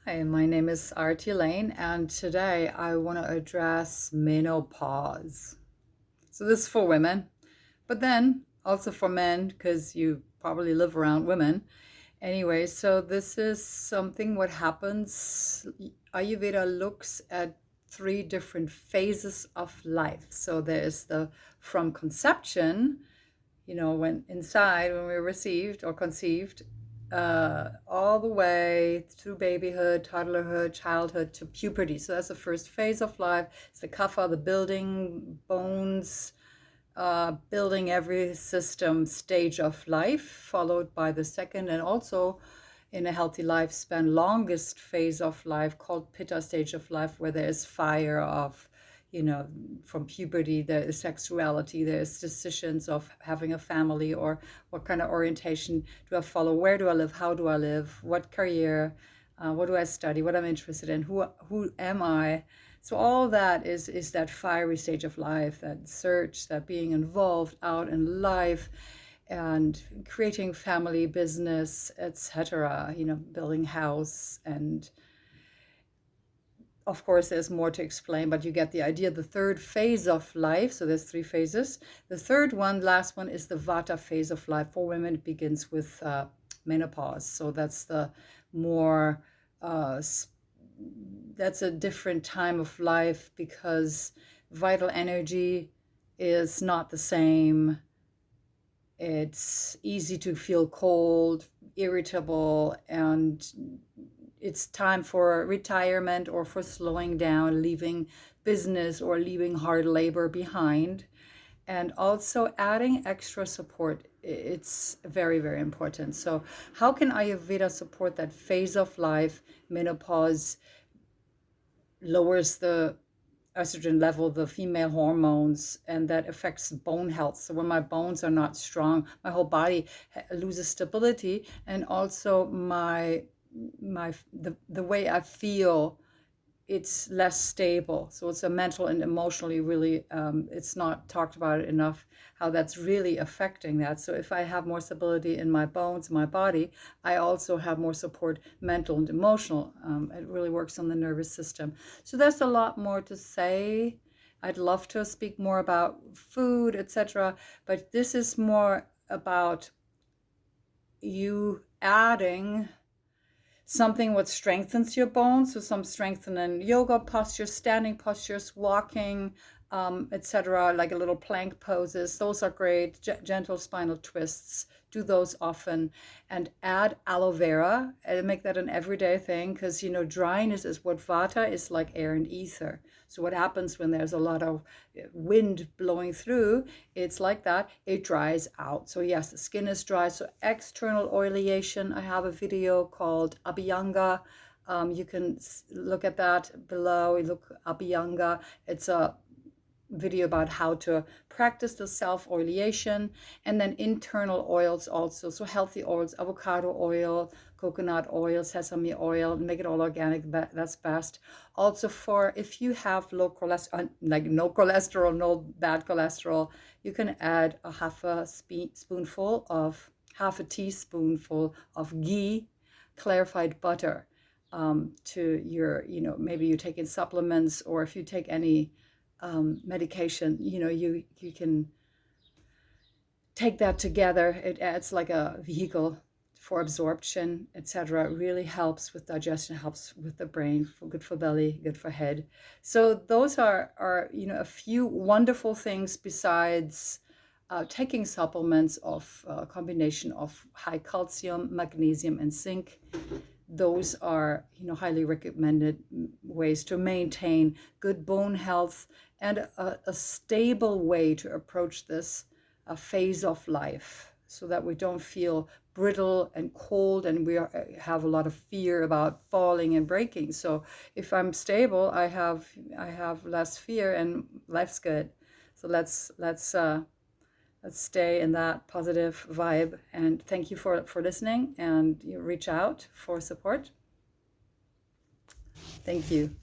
Hi, my name is Artie Lane, and today I want to address menopause. So, this is for women, but then also for men, because you probably live around women. Anyway, so this is something what happens. Ayurveda looks at three different phases of life. So, there's the from conception, when inside, when we're received or conceived, all the way through babyhood, toddlerhood, childhood to puberty. So that's the first phase of life. It's the kapha, the building bones, building every system stage of life, followed by the second and also in a healthy lifespan, longest phase of life called pitta stage of life, where there's fire of, from puberty, there is sexuality, there's decisions of having a family or what kind of orientation do I follow, where do I live, how do I live, what career, what do I study, what I'm interested in, who am I? So all that is that fiery stage of life, that search, that being involved out in life and creating family, business, etc., building house. And of course, there's more to explain, but you get the idea. The third phase of life, so there's three phases. The third one, last one, is the vata phase of life. For women, it begins with menopause. So that's the more, that's a different time of life because vital energy is not the same. It's easy to feel cold, irritable, and it's time for retirement or for slowing down, leaving business or leaving hard labor behind. And also adding extra support. It's very, very important. So how can Ayurveda support that phase of life? Menopause lowers the estrogen level, the female hormones, and that affects bone health. So when my bones are not strong, my whole body loses stability, and also the way I feel, it's less stable. So it's a mental and emotionally really, it's not talked about enough how that's really affecting that. So if I have more stability in my bones, my body, I also have more support, mental and emotional. It really works on the nervous system. So there's a lot more to say. I'd love to speak more about food, etc. But this is more about you adding something what strengthens your bones, so some strengthening yoga postures, standing postures, walking, etc., like a little plank poses. Those are great. Gentle spinal twists. Do those often, and add aloe vera and make that an everyday thing because dryness is what vata is, like air and ether. So what happens when there's a lot of wind blowing through, it's like that, it dries out. So yes, the skin is dry. So external oleation, I have a video called Abhyanga. You can look at that below. You look Abhyanga. It's a video about how to practice the self-oleation, and then internal oils also. So healthy oils, avocado oil, coconut oil, sesame oil, make it all organic, that's best. Also for if you have low cholesterol, like no cholesterol, no bad cholesterol, you can add a half a teaspoonful of ghee, clarified butter, to your, maybe you take in supplements, or if you take any medication, you can take that together. It adds like a vehicle for absorption, etc. It really helps with digestion, helps with the brain, good for belly, good for head. So those are a few wonderful things besides taking supplements of a combination of high calcium, magnesium, and zinc. Those are highly recommended ways to maintain good bone health and a stable way to approach this phase of life, so that we don't feel brittle and cold and have a lot of fear about falling and breaking. So if I'm stable, I have less fear and life's good. So let's stay in that positive vibe. And thank you for listening, and you reach out for support. Thank you.